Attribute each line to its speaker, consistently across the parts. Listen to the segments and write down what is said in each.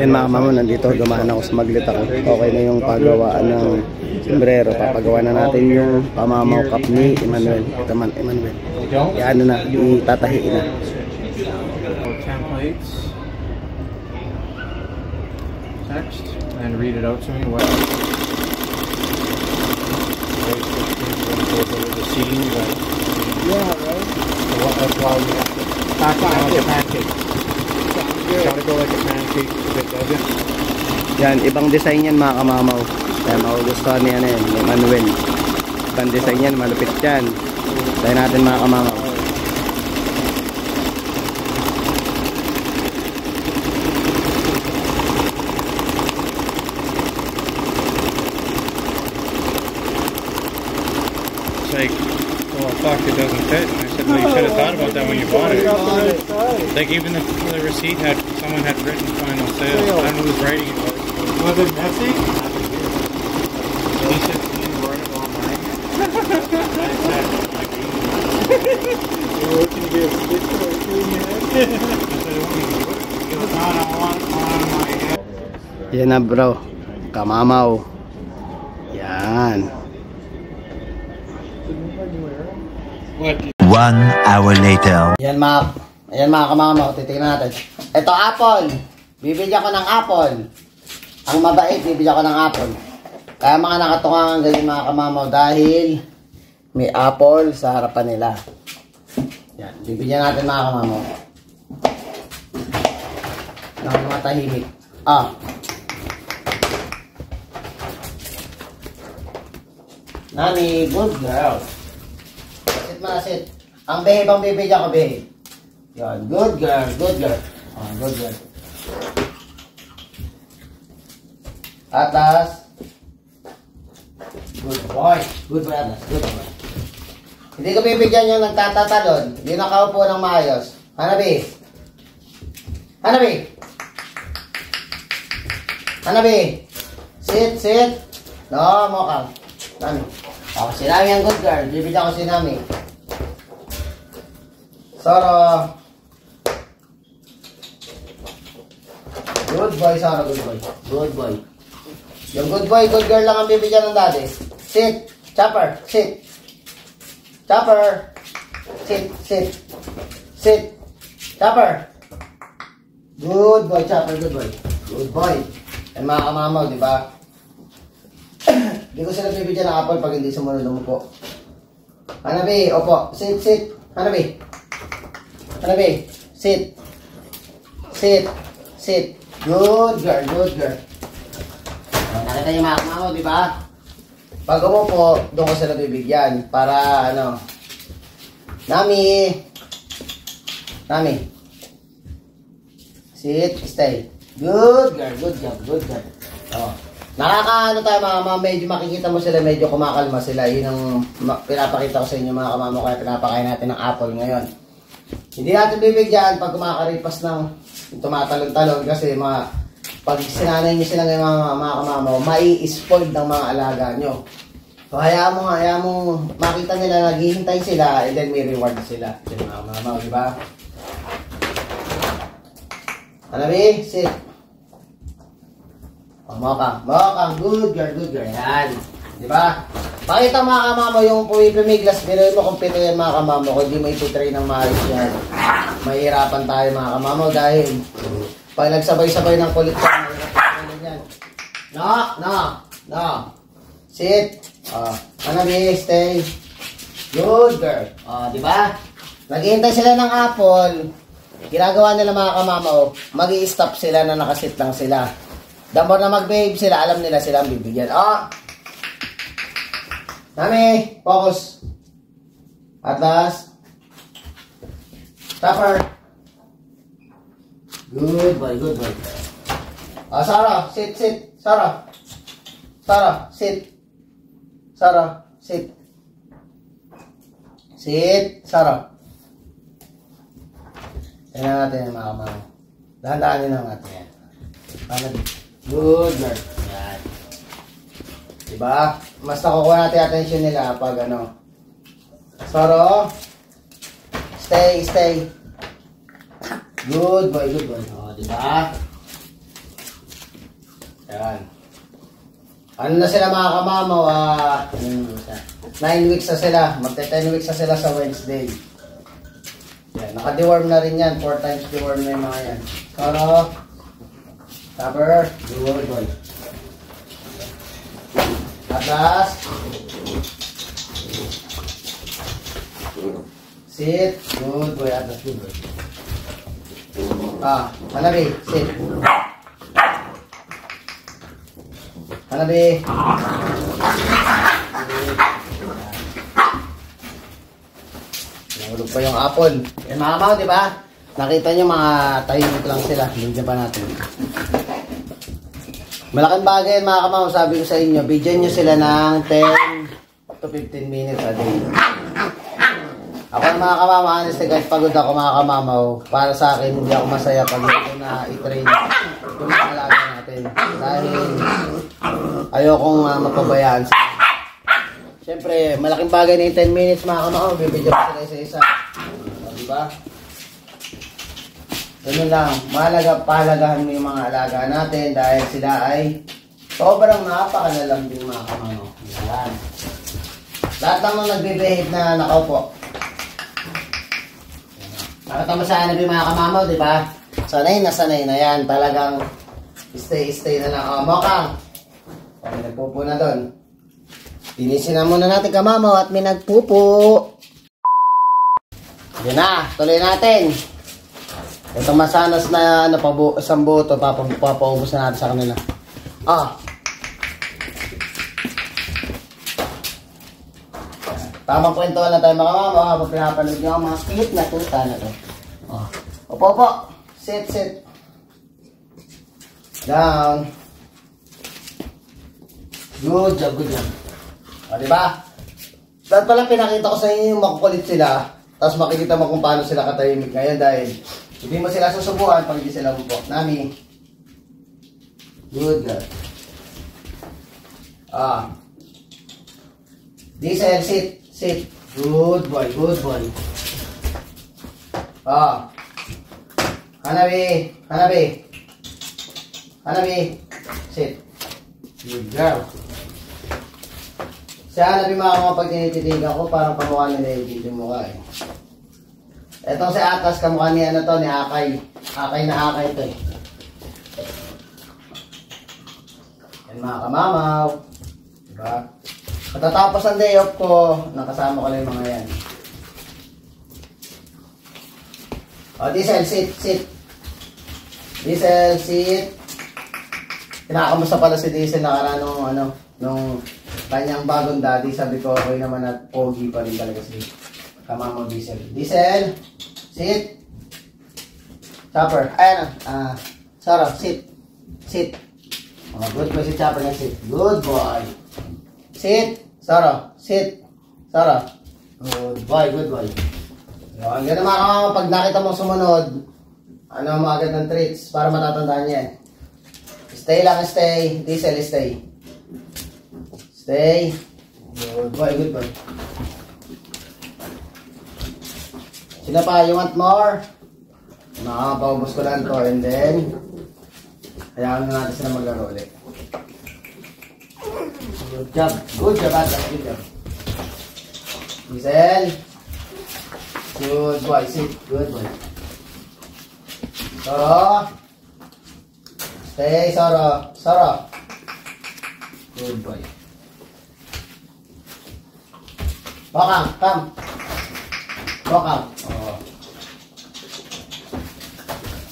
Speaker 1: Yan mga mama, nandito dumaan ako sa Maglit ako. Okay na yung paggawaan ng sombrero. Papagawa na natin yung pamamaw cup ni Emmanuel. Emmanuel. Yan na, itatahiin na.
Speaker 2: Templates. Text and read it out to me. What? The scene, right? Yeah, right. So that's why we have to pack it like a pancake. Gotta go like a pancake if it doesn't.
Speaker 1: Yan, ibang design yan mga kamamaw. Kaya magugustuhan niya na yan, yung Manuel. Ibang design yan, malupit yan. Tayo natin mga kamamaw.
Speaker 2: It's like, oh fuck, it doesn't fit. And I said, well, you should have thought about that when you bought it. Like even the receipt had, someone had written final sale. I don't know whose writing it was. Was it messy? He said he didn't write it online. You're looking to get a stick or two in your head? He goes, no, I want on my head.
Speaker 1: Yan na bro, kamamaw. Yan.
Speaker 3: 1 hour later.
Speaker 1: Yan mga kamamaw, titignan natin. Ito apple. Bibigyan ko ng apple. Ang mabait, bibigyan ko ng apple. Kaya mga nakatungang ganyan mga kamamaw dahil may apple sa harapan nila. Yan, bibigyan natin mga kamamaw. Ng mga tahimik. Nani, good girl. Sit masit. Ang behave ang bibigyan ko, behave. Yan, good girl, good girl. Good girl. Atas. Good boy. Good boy, Atas. Good boy. Hindi ko bibigyan yung nagtatatalon. Hindi nakaupo ng maayos. Hanabi. Hanabi. Hanabi. Sit, sit. No, mokang. Ano? Oh, si Nami ang good girl. Bibigyan ko si Nami. Soro. Good boy, Soro. Good boy. Good boy. Yung good boy, good girl lang ang bibigyan ng daddy. Sit. Chopper. Sit. Chopper. Sit. Sit. Sit. Chopper. Good boy, Chopper. Good boy. Good boy. Yan mga kamamaw, di ba? Hindi ko sila bibigyan ng apple pag hindi sumunod umupo. Hanabi, opo. Sit, sit. Hanabi. Hanabi. Sit. Sit. Sit. Good girl, good girl. Nakita niyo mga kamamaw, di ba? Pag umupo, doon ko sila bibigyan. Para, ano. Nami. Nami. Sit, stay. Good girl, good job, good job. Oh. Nakakaano tayo mga kamamaw, medyo makikita mo sila, medyo kumakalma sila. Yun ang pinapakita ko sa inyo mga kamamaw, kaya pinapakain natin ng apple ngayon. Hindi natin bibigyan pag kumakaripas ng tumatalon-talon kasi pag sinanay nyo sila ngayon mga kamamaw, mai-spoiled ng mga alaga nyo. So hayaan mo makita nila, naghihintay sila, and then may reward sila. Ito mga kamamaw, di ba? Hanabi, sit. Mokang, good girl, yan. Di ba? Pakita mga kamamo yung pumipimiglas, binuhin mo kung pito yan mga kamamo, kung di mo ipitray ng maayos yan. Mahirapan tayo mga kamamo dahil pag nagsabay-sabay ng kulit yan, No. Sit. Hanabi, stay. Good girl. Di ba? Naghihintay sila ng apple. Ginagawa nila mga kamamo, mag-i-stop sila na nakasit lang sila. The more na mag-behave sila, alam nila silang bibigyan. Nami, focus. Atlas. Stopper. Good boy, good boy. Sarah, sit. Sarah, sit. Sarah, sit. Sit, Sarah. Tingnan natin yung mga kamamaw. Dahan-dahanin lang natin yan. Good girl. Yan. Diba? Mas nakukuha natin attention nila pag ano. Soro. Stay. Good boy. Diba? Yan. Ano na sila mga kamamaw? 9 weeks na sila. Magte-10 weeks na sila sa Wednesday. Yan. Naka-deworm na rin yan. 4 times deworm na yung mga yan. Soro. Topper. Good boy. Atlas. Sit. Good boy. Atlas. Good boy. Hanabi. Sit. Hanabi. Nahulog pa yung apple. Yan mga kamao, di ba? Nakita nyo mga tahimik lang sila. Hindi pa natin. Malaking bagay yan mga kamao. Sabi ko sa inyo, bigyan nyo sila ng 10 to 15 minutes a day. Ako ng mga kamamaw, honestly, kahit pagod ako mga kamamaw, para sa akin, hindi ako masaya pag hindi ko na i-train yung mga alaga natin. Dahil ayokong mapabayaan sila. Siyempre, malaking bagay na yung 10 minutes mga kamamaw, bibigyan ko sila isa-isa. Diba? Ganun lang, pahalagahan mo yung mga alaga natin dahil sila ay sobrang napakalalambing mga kamamaw. Yan. Lahat naman nagbe-behave na nakaupo. Nakita mo sa Hanabi mga kamamaw, di ba? Sanay na yan. Talagang stay na lang. Mokang. May nagpupo na doon. Linisin na muna natin kamamaw at may nagpupo. Yun na, tuloy natin. Itong masanas na isang buto, papaubos na natin sa kanila. Tamang kwentuhan na tayo mga kamamaw habang pinapanood nyo ang mga cute na tuta na to. Opo. Sit. Down. Good job. Diba? Dahil pala pinakita ko sa inyo yung makukulit sila, tapos makikita mo kung paano sila katahimik ngayon dahil hindi mo sila susubukan pag hindi sila upo. Nami. Good girl. Diesel, sit. Good boy. Hanabi. Sit. Good girl. Si Hanabi mga kamamaw pag tinititigan ko, parang kamukha nila yung mukha eh. Etong si Atlas, kamukha ni ni Akay. Akay ito eh. Yan mga kamamaw. Diba? Matatapos ang day off ko, nakasama ko lang yung mga yan. Diesel, sit. Diesel, sit. Kinakamusta pala si Diesel na nung kanyang bagong daddy. Sabi ko, okay naman at pogi pa rin talaga si kamamaw Diesel. Diesel, sit. Chopper, ayan na. Soro, sit. Good boy si Chopper na sit. Good boy. Sit. Soro, sit. Soro. Good boy. Ang ganda mga kamamaw, pag nakita mo sumunod, mo agad ng treats para matatandaan niya. Stay. Diesel, stay. Good boy. Sila pa, you want more? Makakapaubos ko lang to and then hayaan na natin sila maglaro ulit. Good job, Atlas. Good job. Diesel. Good boy, sit. Good boy. Soro. Stay, Soro. Good boy. Mokang, come.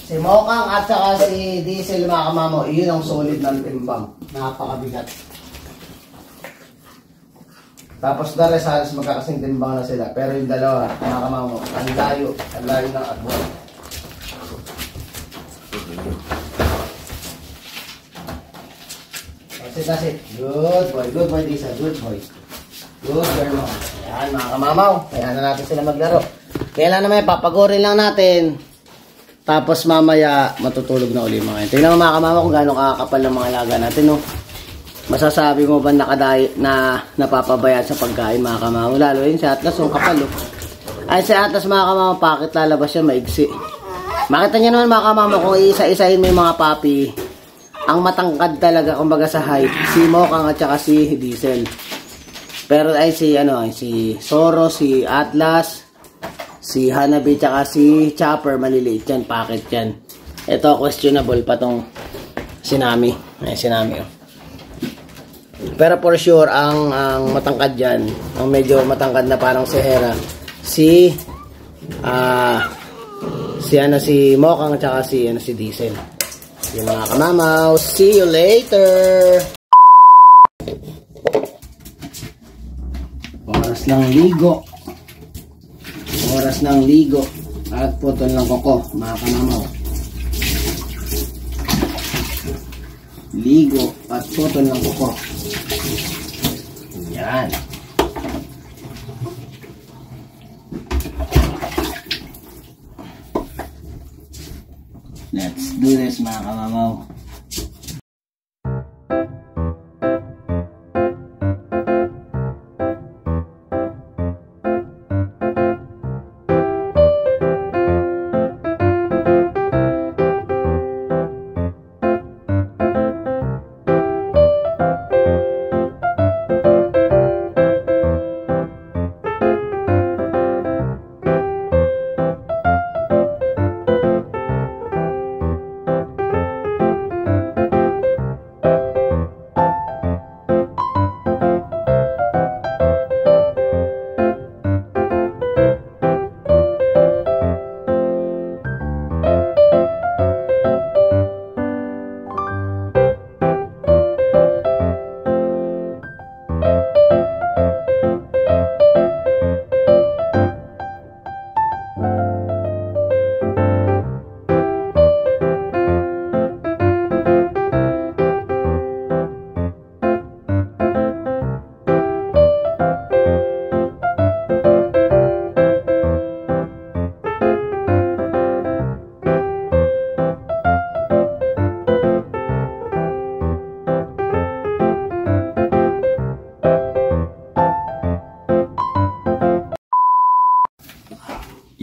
Speaker 1: Si Mokang at saka si Diesel mga kamamaw, iyon ang solid ng timbang. Napakabigat. Tapos the rest halos magkakasing timbang na sila. Pero yung dalawa, mga kamamaw, ang layo ng atbol. Sit. Good boy Diesel, good boy. Good girl mo. Ayan mga kamamaw, kaya na natin sila maglaro. Kailan naman, papagurin lang natin. Tapos mamaya, matutulog na uli mga yun. Tingnan mo mga kamamaw kung gano'ng kakapal ng mga alaga natin, no? Masasabi mo ba napapabayaan sa pagkain mga kamamaw? Lalo yun si Atlas, yung kapal, oh. Ay si Atlas mga kamamaw, bakit lalabas siya maigsi? Makita niyo naman mga kamamaw, kung isa-isahin mo yung mga papi, Ang matangkad talaga, kumbaga sa height, si Mokang at saka si Diesel. Pero ay si Zoro, si Atlas, si Hanabi, tsaka si Chopper, maliliit yan, packet yan. Ito, questionable pa tong Sinami. Ay, Sinami, oh. Pero for sure, ang matangkad dyan, ang medyo matangkad na parang si Hera, si Mokang at saka si Diesel. Yung mga kamamaw, see you later! Oras ng ligo. Oras ng ligo. At putol ng koko, mga kamamaw. Ligo at putol ng koko. Yan. Let's do this, mga kamamaw.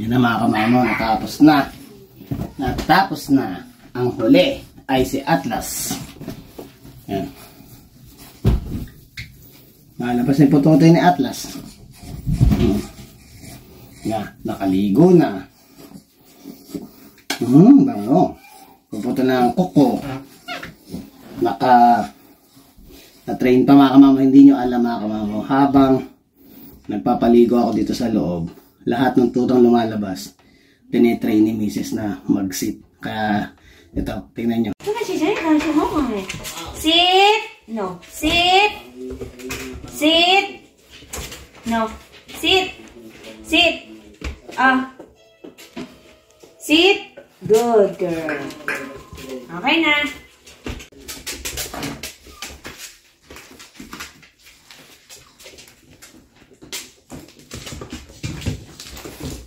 Speaker 1: Yun na, mga kamamaw, natapos na. Ang huli ay si Atlas. Yan. Malabas na yung putotoy ni Atlas. Nakaligo na. Bango. Puputo na ang kuko. Na-train pa, mga kamamaw. Hindi nyo alam, mga kamamaw. Habang nagpapaligo ako dito sa loob, lahat ng tutong lumalabas, tinitrain ni Mrs. na mag-sit. Kaya, ito, tingnan nyo.
Speaker 4: Sit! No. Sit! Sit! No. Sit! Sit! Sit! Good girl. Okay na.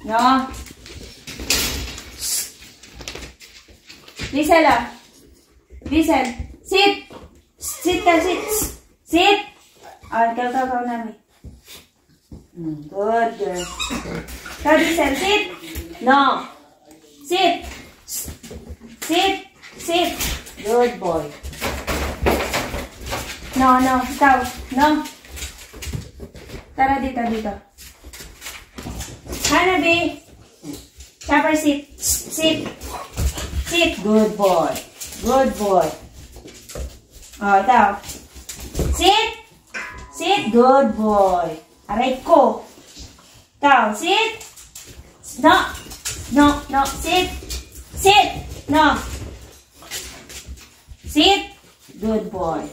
Speaker 4: No. Diesel, Diesel. Sit. Sit ka, sit. Sit. Ikaw namin. Good girl. Ikaw, Diesel, sit. No. Sit. Sit. Sit. Good boy. No. Ikaw. No. Tara dito. Hanabi. Chopper, sit. Sit. Sit. Good boy. Ikaw. Sit. Sit. Good boy. Aray ko. Ikaw, sit. No. Sit. Sit. No. Sit. Good boy.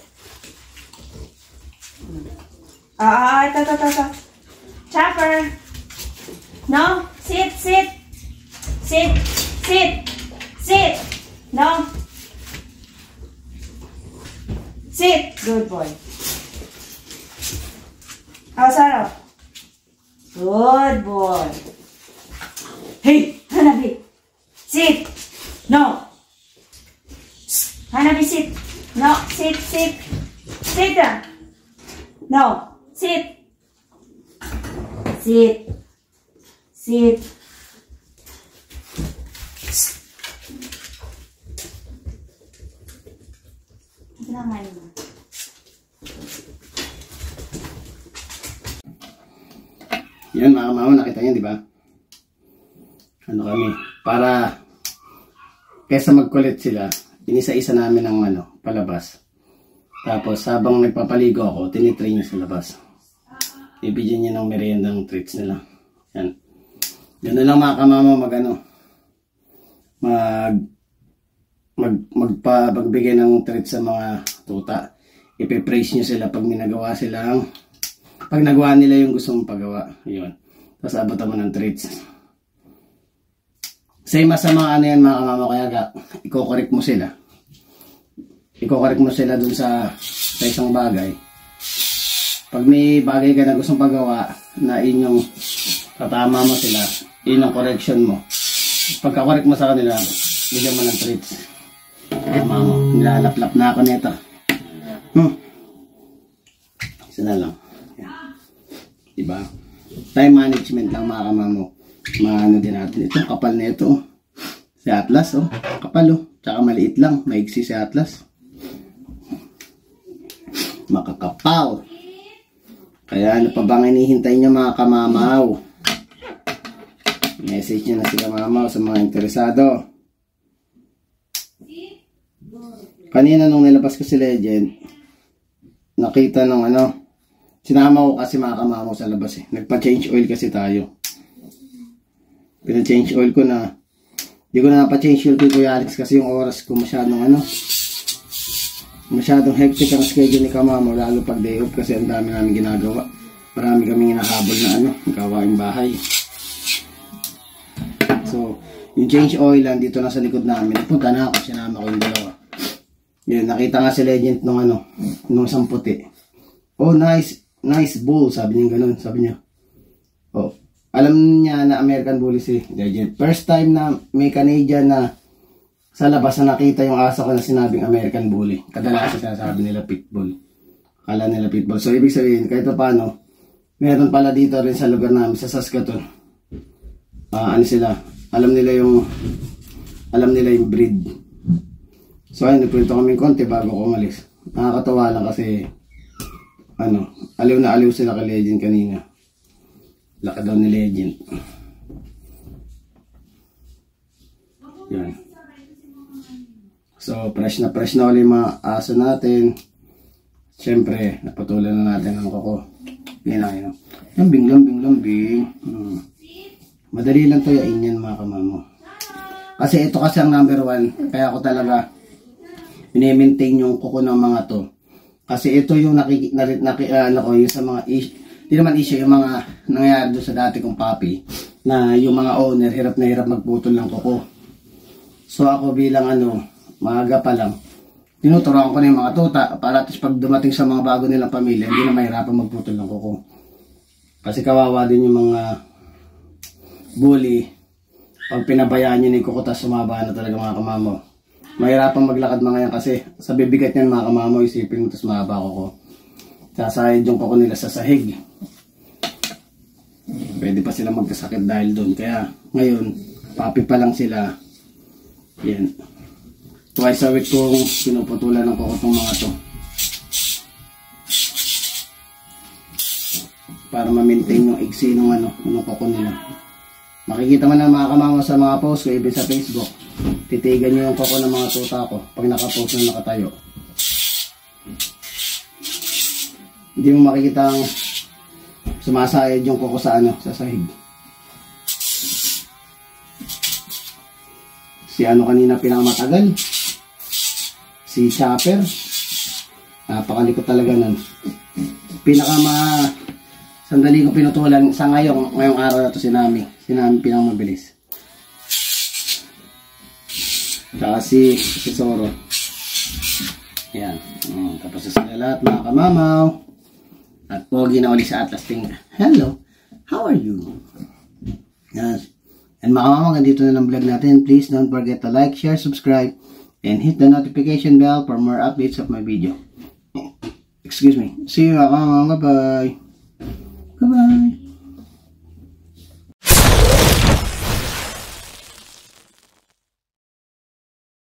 Speaker 4: Ito. Chopper. No. Sit. No. Sit. Good boy. Sarah. Good boy. Hey, Hanabi. Sit. No. Hanabi, sit. No. Sit. Sit down. No. Sit. Sinangan mo.
Speaker 1: Yan mga mama, nakita niyo, di ba? Ano kami, para kaysa magkulit sila, inisa-isa namin ang palabas. Tapos habang nagpapaligo ako, tinitrain niya sa labas. Ibigyan niya ng meriendang treats nila. Yan. Yan na lang mga kamama magbigay ng treats sa mga tuta. Ipe-praise niyo sila pag pag nagawa nila yung gusto mong pagawa. Yun. Tapos abutan mo ng treats. Same as sa mga yan mga kamama, kaya i-correct mo sila. I-correct mo sila dun sa isang bagay. Pag may bagay ka na gustong pagawa na inyong tatama mo sila, inyong correction mo. Pagka-correct mo sa kanila, bigyan mo ng treats. Tama mo, nilalaplap na ako nito. Isa na lang. Yan. Diba? Time management lang mga kamamo. Maano din natin. Ito, kapal na ito. Si Atlas, oh. Kapal, oh. Tsaka maliit lang. Maigsi si Atlas. Makakapaw. Kaya ano pa bang hinihintay niya mga kamamaw? Message niya na si kamamaw sa mga interesado. Kanina nung nilabas ko si Legend, nakita nung sinama ko kasi mga kamamaw sa labas eh. Nagpa-change oil kasi tayo. Pina-change oil ko na. Hindi ko na napa-change oil kay Kuya Alex kasi yung oras ko masyadong hectic ang schedule ni kamamaw, lalo pag day off kasi ang dami namin ginagawa. Marami kaming hinahabol na gawaing bahay. So, yung change oil lang dito na sa likod namin. Punta na ako, sinama ko yung dalawa. Yun, nakita nga si Legend nung isang puti. Oh, nice bull, sabi niya ganun, sabi niya. Oh, alam niya na American Bully si Legend. First time na may Canadian na sa labas na nakita yung aso ko na sinabing American Bully. Kadalasan sinasabi nila Pitbull. Akala nila Pitbull. So, ibig sabihin, kahit pa paano, meron pala dito rin sa lugar namin, sa Saskatoon. Alam nila yung breed. So, ayun, nagpunto kami konti bago ko umalis. Nakakatawa lang kasi, aliw na aliw sila kay Legend kanina. Laka daw ni Legend. Yan. So, fresh na ulit mga aso natin. Siyempre, napatulan na natin ang kuko. Yan. Lambing. Madali lang to yain yan mga kamamo. Kasi ito kasi ang number 1. Kaya ako talaga mini-maintain yung kuko ng mga to. Kasi ito yung yung sa mga hindi naman issue, yung mga nangyayari doon sa dati kong papi. Na yung mga owner, hirap na hirap magputol ng kuko. So ako bilang maaga pa lang, tinuturuan ko na yung mga tuta para at pag dumating sa mga bago nilang pamilya, hindi na mahirapan magputol ng kuko. Kasi kawawa din yung mga bully. Pag pinabayaan nyo ni kuko, tas sumaba na talaga mga kamamo. Mahirapan maglakad mga yan kasi sa bibigat yan mga kamamo, isipin mo tas mahaba kuko. Sasahid yung kuko nila sa sahig. Pwede pa sila magkasakit dahil doon. Kaya ngayon, papi pa lang sila. Yan. Twice a week kong pinuputulan ng kuko itong mga to. Para ma-maintain yung iksi ng kuko nila. Makikita man ang mga kamama sa mga post ko, even sa Facebook. Titigan nyo yung kuko ng mga tuta ko pag nakapost na nakatayo. Hindi mo makikita ang sumasayad yung kuko sa sa sahig. Si kanina pinakamatagal. Si Chopper. Napakalikot talaga nun. Sandali ko pinutulan sa ngayong araw na to si Nami pinakamabilis. Tsaka si Zoro. Yan. Tapos sa sila lahat mga kamamaw. At pogi na ulit sa Atlas Tinga. Hello, how are you? Yan. And mga kamamaw, ganito na lang vlog natin. Please don't forget to like, share, subscribe, and hit the notification bell for more updates of my video. Excuse me. See you mga kamamaw. Bye-bye. Bye-bye.